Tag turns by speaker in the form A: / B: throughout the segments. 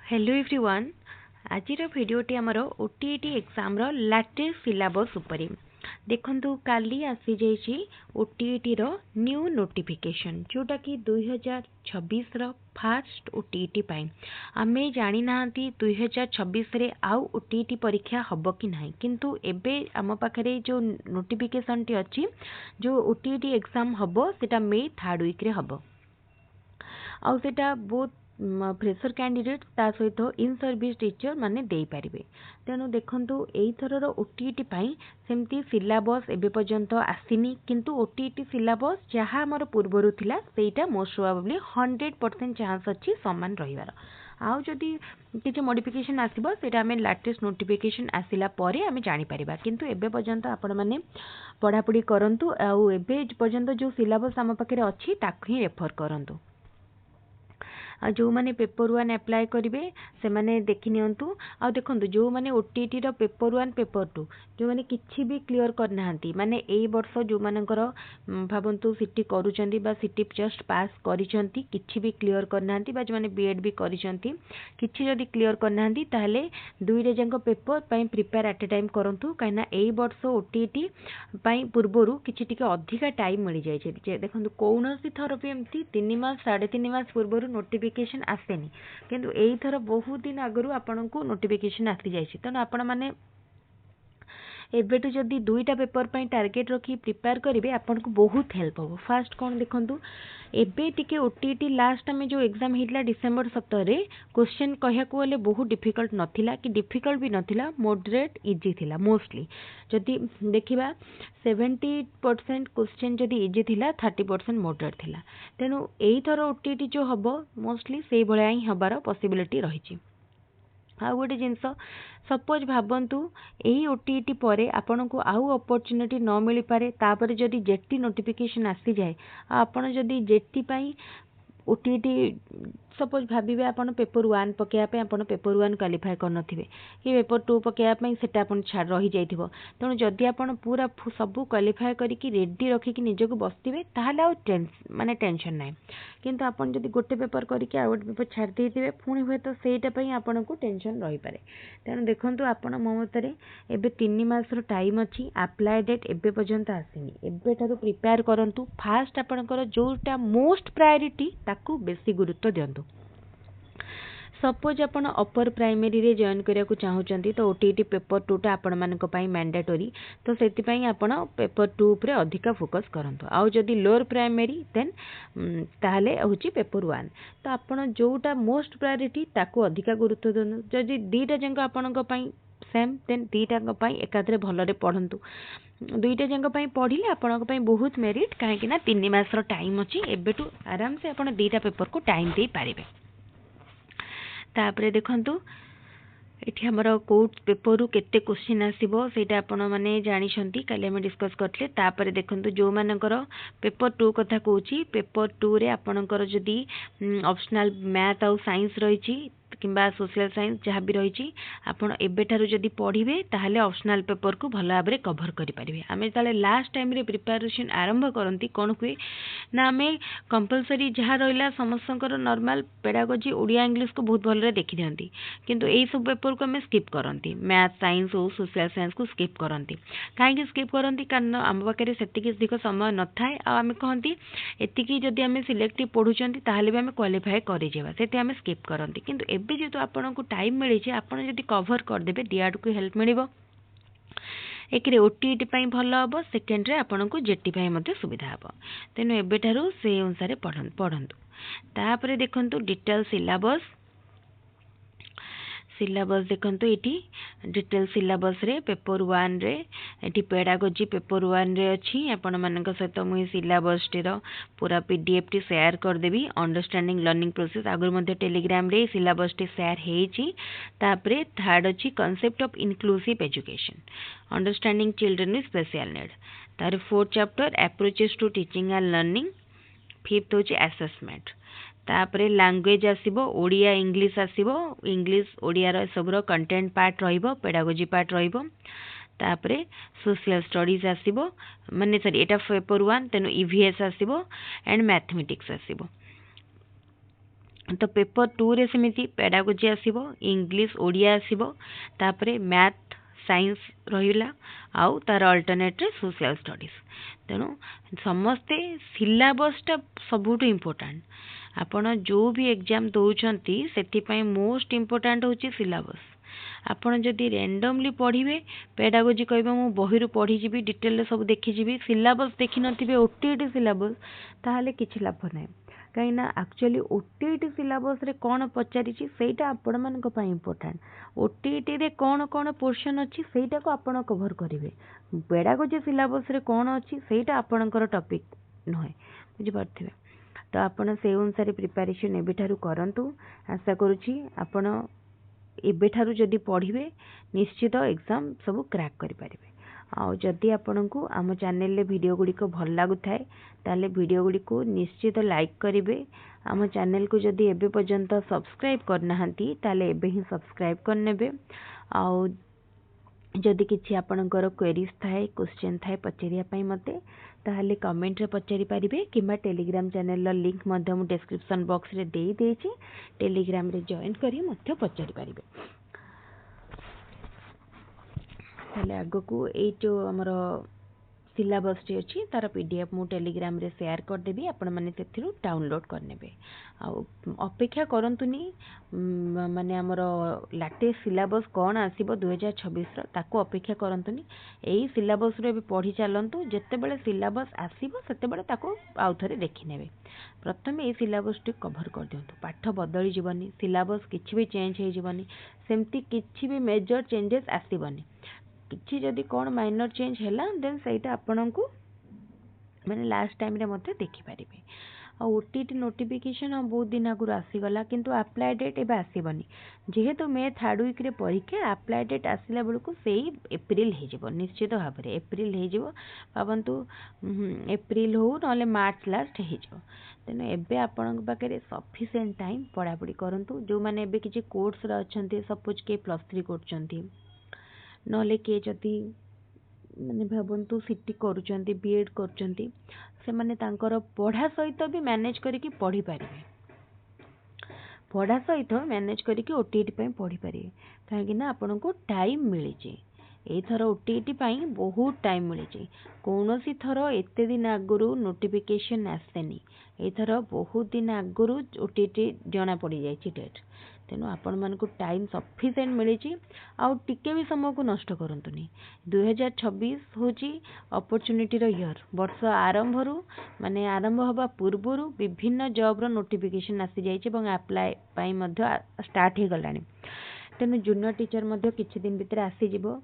A: Hello everyone. आज भिडियोटी आमर OTET exam रो latest syllabus उपरे देखंतु काली आसी जाइछि ओटीईटी रो न्यू नोटिफिकेशन जोटा कि 2026 रो फास्ट ओटीईटी पाई आमे जानि नांती 2026 रे आउ ओटीईटी परीक्षा हबो कि नाही, किंतु एबे आम पाखरे जो नोटिफिकेशन टी अछि जो ओटीईटी एग्जाम हबो सेटा मे 3rd वीक रे हबो आउ सेटा बहुत फ्रेशर कैंडिडेट ता सहित इन सर्विस टीचर माने देई पारिबे। तेणु देखंतु एई थरर ओटीईटी पाई सेमती सिलेबस एबे पर्यंत आसीनी, किंतु ओटीईटी सिलेबस जहाँ हमर पूर्वरु थिला सेटा मोस्ट प्रोबेबली 100% चांस अछि समान रहिवार। आउ जदि किछि मॉडिफिकेशन आसीबो सेटा हमें लेटेस्ट नोटिफिकेशन आसिला परे हमें जानि परिबा, किंतु एबे पर्यंत आपण माने पढ़ापढ़ी करंतु आउ एबे पर्यंत जो सिलेबस आम पाखरे अछि ताकु ही रेफर करंतु। जो माने पेपर 1 अप्लाई करेंगे से माने देखि नियंतु। आ देखंतु जो माने ओटीईटी रो पेपर 1 पेपर 2 जो माने किछि भी क्लियर करनाहांती माने एई वर्ष जो मानकर भाबंतु सिटी करूचंती बा सिटी जस्ट पास करिसंती किछि भी क्लियर करनाहांती बा जो माने बीएड भी करिसंती किछि जदी क्लियर करनाहांती ताहले दुई रे जंक पेपर पई प्रिपेयर एट ए टाइम करंतु, काइना एई वर्ष ओटीईटी पई पूर्वरु किछि टिके अधिका टाइम मिल जाय छै। देखंतु कोनोसी थर भी एमती 3 मास 3.5 मास पूर्वरु नोटिफिकेशन आसेनी, किंतु एई थर बहुत दिन आगरु आपनकु नोटिफिकेशन आसी जायछि। तन आपण माने एबेटू जदि दुईटा पेपर पई टार्गेट रखी प्रिपेयर करेंगे आपन को बहुत हेल्प हो। फास्ट कौन देखंतु एबे टिके ओटीईटी लास्ट में जो एग्जाम हितला डिसेंबर 17 रे क्वेश्चन कहया को ले बहुत डिफिकल्ट नथिला कि डिफिकल्ट भी नथिला, मॉडरेट इजी थिला। मोस्टली जदि देखिबा 70% क्वेश्चन जदि इजी थिला 30% मॉडरेट थिला। तेनु एई थर ओटीईटी जो हबो मोस्टली सेई भलिया ही हबार पॉसिबिलिटी रहिछि। आउ गोटे जिनस सपोज भाबंतु यही ओटीईटी परे आपन को आउ अपॉर्चुनिटी न मिल पारे, तापर जदि जेटी नोटिफिकेशन आसी जाए आपन जदि जेटी पाई ओटीईटी सपोज भाविबे आपन पेपर 1 पकेया पे आपन पेपर 1 क्वालिफाई कर नथिबे कि पेपर 2 पकेया पे सेटा आपन छाड़ रही जाइथिबो। तेणु जदि आपन पूरा सब क्वालिफाई करिकि रेडी रखी कि निजको बसथिबे ताहले आ माने टेंशन नाही, किंतु आपन जदि गोटे पेपर करिकि आ गोटे पेपर छाड़ देथिबे पुणी होय तो सेटा पई आपन को टेंशन रही पारे। तेणु देखंतु आपन मो मतरे एबे 3 मास रो टाइम अछि, अप्लाई डेट एबे पर्यंत आसीनी, एबे ठारू प्रिपेयर करंतु। फास्ट आपनकर जोटा मोस्ट प्रायोरिटी ताकू बेसी गुरुत्व दियंतु। सपोज आपण अपर प्राइमरी रे जॉइन करिया को चाहउचंती तो ओटीईटी पेपर 2 टा आपण मानक पई मैंडेटरी, तो सेति पई आपण पेपर 2 ऊपर अधिका फोकस करंतु। आउ जदि लोअर प्राइमरी देन ताहले होची पेपर 1, तो आपण जोटा मोस्ट प्रायोरिटी ताकू अधिका गुरुत्व दनु। जदि दीटा जंग आपणक पई सेम देन दीटा पई एकादरे भलरे पढंतु। दुईटा जंग पई पढिले आपणक पई बहुत मेरिट, काहे कि ना 3 मास रो टाइम अछि, एबेटू आराम से आपण दीटा पेपर को टाइम दे पारिबे। तापरे देखंतु एठी हमर कोड पेपर रु केते क्वेश्चन आसीबो सेटा आपण माने जानि छंती, काले हम डिस्कस करथले। तापरे देखंतु जो मानकर पेपर 2 कथा कहूची, पेपर 2 रे आपणकर जदी ऑप्शनल मैथ और साइंस रहिची किंबा सोशल साइंस जहाँ भी रही आपड़ एबेठारू जदि पढ़े ताहले ऑप्शनल पेपर को भल भाव कभर करें। आम जो लास्ट टाइम रे प्रिपरेशन आरंभ करती कौन हुए ना आम कंपलसरी जहाँ रहा समस्त नॉर्मल पेडागोजी ओडिया इंग्लिश को बहुत भल देखी दिखती, किंतु यही सब पेपर को आम स्किप करती, मैथ साइंस और सोशल साइंस को स्किप करती। कहीं स्किप करती कारण आम पाखे से अधिक समय न थाए, आम कहती एतिकी जदि आम सिलेक्टिव पढ़ुंट ताहले भी आम क्वालिफाई करें से आम स्किप करती। किंतु एबे जेतु आपन को टाइम मिले आपन जदि कवर करदेबे डीआरडी को हेल्प मिलिबो। एक रे ओटीईटी पई भलो हबो, सेकेंड रे आपन को जेटी पई मध्ये सुविधा हबो। तेनु एबे ठारू से अनुसार पढंतु। तापरे देखंतु डिटेल सिलेबस देखंतु एटी डिटेल सिलेबस रे पेपर 1 रे एटी पेडागोजी पेपर 1 रे अछि। आपण मानक सहित मुई सिलेबस टी रो पूरा पीडीएफ टी शेयर कर देबी। अंडरस्टैंडिंग लर्निंग प्रोसेस आगर मध्ये टेलीग्राम रे सिलेबस टी शेयर हेची। तापरे थर्ड अछि concept of inclusive education, understanding children with special need. तार fourth chapter approaches to teaching and learning. Fifth होची असेसमेंट। तापरे लैंग्वेज आसीबो, ओडिया इंग्लिश आसीबो, इंग्लिश ओडिया रो सबरो कंटेंट पार्ट रहिबो, पेडागोजी पार्ट रहिबो। तापरे सोशल स्टडीज आसीबो, माने सॉरी एटा पेपर 1 तेनु ईवीएस आसीबो एंड मैथमेटिक्स आसीबो। तो पेपर 2 रे सेमिति पेडागोजी आसीबो, इंग्लिश ओडिया आसीबो, तापरे मैथ साइंस रहिला, आउ तार अल्टरनेट रे सोशल स्टडीज। तेणु समस्ते सिलेबसटा सबुठु इम्पोर्टाट। आपण जो भी एग्जाम दौरान से मोस्ट इम्पोर्टाट हूँ सिलेबस। आपण जदि रैंडमली पढ़े पेडागोजी कह बही पढ़ी डिटेल सब देखी सिलेबस देखी नथिबे ओटीईटी सिलेबस ताहले किछि लाभ नाही। कहीं एक्चुअली ओटीईटी सिलेबस रे कौन पचारि सेटा आपण मानक पई इम्पोर्टेंट। ओटीईटी रे कौन कौन पोर्शन अच्छी सेटा को आपण कवर करेंगे। पेडागोजी सिलेबस रे कौन अच्छी सेटा आपणकर टॉपिक नुहे, बुझिपारथिबे। तो आपण से अनुसार प्रिपरेशन एबेठारु करंतु। आशा करूची आपण एबेठारु जदि पढ़िबे निश्चित एग्जाम सब क्रैक करि पारिबे। आउ जदि आपंक आम चैनल वीडियो गुड़िक भल लगु थाए ताले वीडियो गुड़िक निश्चित लाइक करेंगे। आम चैनल को जदि एबे पर्यंत सब्सक्राइब करना ताले एबे ही सब्सक्राइब करने। आउ जदि किसी आपणकर क्वेरीज थाए क्वेश्चन थाए पचारिया मते ताहले कमेंट रे पचारि पारिबे किंबा टेलीग्राम चैनल लिंक मध्य मु डिस्क्रिप्शन बॉक्स रे देई देछि, टेलीग्राम रे जॉइन करी मध्य पचारि पारिबे। ताले आगो को ए जो हमर सिलेबस टी अच्छी तार पीडीएफ मु टेलीग्राम रे शेयर कर देबी, आपण माने सेथिरु डाउनलोड करनेबे। आ अपेक्षा करंतुनी माने हमर लेटेस्ट सिलेबस कोन आसीबो 2026 रो ताको अपेक्षा करंतुनी। एई सिलेबस रे भी पढ़ी चलंतु, जेते बेले सिलेबस आसीबो सेते बेले ताको आउथरे देखि नेबे। प्रथमे ए सिलेबस टी कवर कर दियंतु, पाठ बदली जीवनी, सिलेबस किछि भी चेंज हे जीवनी, सेमती किछि भी मेजर चेंजेस आसीबनी। किछि जदि कौन माइनर चेंज हैला देन सेटा आपन को माने लास्ट टाइम रे मते देखि पारिबे। आ ओटीटी नोटिफिकेशन बहुत दिन आगु आसीगला किंतु अप्लाई डेट एबे आसीबनी। जेहेतु मे थर्ड वीक रे परीक्षा अप्लाई डेट आसिला बेलको सेई एप्रिल हे जिवो, निश्चित भाव रे एप्रिल हे जिवो। भाबंतु एप्रिल हो नले मार्च लास्ट हे जिवो। तेने एबे आपन पाखे सफिशिएंट टाइम पढ़ा पढ़ी करंतु। जो माने एबे किछि कोर्स रे अछंती, सपोज के +3 करचंती नले किए जदि माने भावन्तु सीटी करुचंती, बीएड करुचंती, से माने तांकर पढ़ा सहित भी मैनेज करिकि पढ़ी पारिबे। पढ़ा सहित मैनेज करिकि ओटीईटी पई पढ़ी पारिबे। काहेकि ना आपन को टाइम मिली जे एथर ओटीईटी पई बहुत टाइम मिली जे। कोनोसी थर एते दिन आगुरु नोटिफिकेशन आसेनी, एथर बहुत दिन आगुरु ओटीईटी जणा पड़ी जाय छि डेट। तेणु आपण मानक टाइम सफिशिएंट मिली। आउ टिके भी समय को नष्ट करंतुनी। 2026 होची अपॉर्चुनिटी रो ईयर। वर्ष आरंभ रु माने आरंभ हवा पूर्वरु विभिन्न जॉब रो नोटिफिकेशन आसी जाय छि एवं अप्लाई पई मध्य स्टार्ट हे गलानी। तेणु जूनियर टीचर मध्य किछि दिन भीतर आसी जिवो।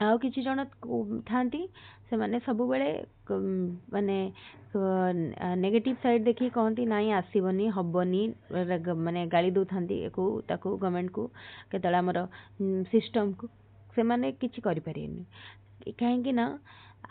A: आउ किछि जण थांती से माने सब बेले माने नेगेटिव साइड देखि कहती नाई आसीबनी हबनी माने गाली दो थांती एको ताको गवर्नमेंट को केतला हमर सिस्टम को से माने किछि करि परियनी। काहेकि ना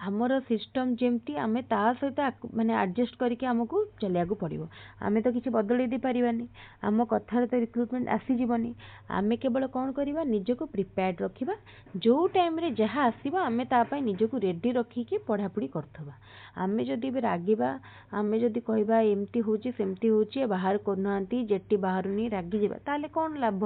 A: हमर सिस्टम जेमती आमे ता सहित माने एडजस्ट करके हमको चलिया को पड़िबो। आमे तो किछि बदलै दे परिबानी, आम कथार तो रिक्रुटमेंट आसी जीवनी। आमे केवल कौन करिबा निज को प्रिपेयर्ड रखिबा, जो टाइम रे जहा आसीबा आमे ता पई निज को रेडी रखिकी पढ़ा पढ़ी करथबा। आमे जदि भी रागिबा, आमे जदि कहबा एमती होची सेमती होची बाहर करनांती जेटी बाहरुनी रागी जेबा ताले कोन लाभ।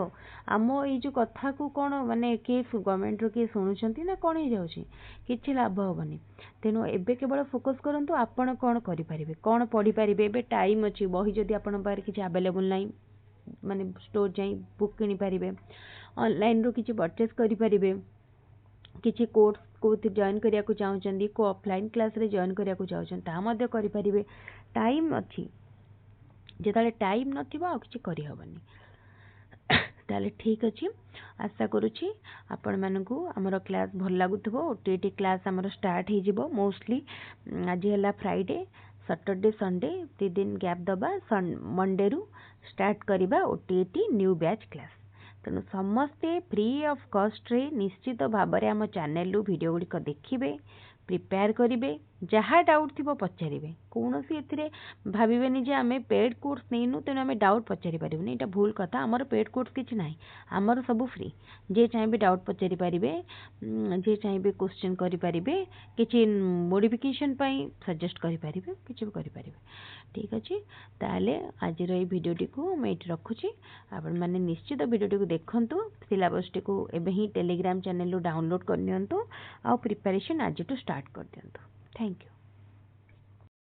A: आम ए जो कथा को कोन माने के गवर्नमेंट रो के सुनुचंती ना कोन हे जाउची, किछि लाभ होबनी। तेणु एबे केवल फोकस करंतु आपण कोन करि परिबे, कोन पढ़ी परिबे। एबे टाइम अछि, बही जदि आपण पारे किछि अवेलेबल नाही माने स्टोर जाई बुक किनि परिबे, ऑनलाइन रो किछि परचेस करि परिबे। किछि कोर्स को जॉइन करिया को चाहउचंदी, को ऑफलाइन क्लास रे जॉइन करिया को चाहउचन ता मध्ये करि परिबे। टाइम अछि, जेताले टाइम नथिबा आ किछि करि हबनी। ताले ठीक अछि, आशा करूछि आपण मानकु हमर क्लास भल लागुथबो। ओटीटी क्लास हमर स्टार्ट हे जिवो मोस्टली आज हला फ्राइडे, सैटरडे, संडे 3 दिन गैप दबा, मंडे रु स्टार्ट करिबा ओटीटी न्यू बैच क्लास। तेणु समस्ते फ्री ऑफ कॉस्ट रे निश्चित भाव में आम चैनल वीडियो गुड़िक देखिए, प्रिपेयर करिवे। जहाँ डाउट थी पचारे कौन ए भावेनि जे आम पेड कोर्स नहींनु तेणु आम डाउट पचारि पारूनी यहाँ भूल कथा आमर पेड कोर्स किसी ना आमर सब फ्री जे चाहिए डाउट पचारि पारे जे चाहिए क्वेश्चन करें कि मोडिफिकेशन सजेस्ट करें किसी भी करें ठीक अच्छे ताले आज भिडियोटी को मैं रखुची आपण मैंने निश्चित भिडियोटी को देखंतु सिलेबस टी को एबे ही टेलीग्राम चैनल डाउनलोड करनियंतु आ प्रिपरेशन आज स्टार्ट कर दियंतु थैंक यू।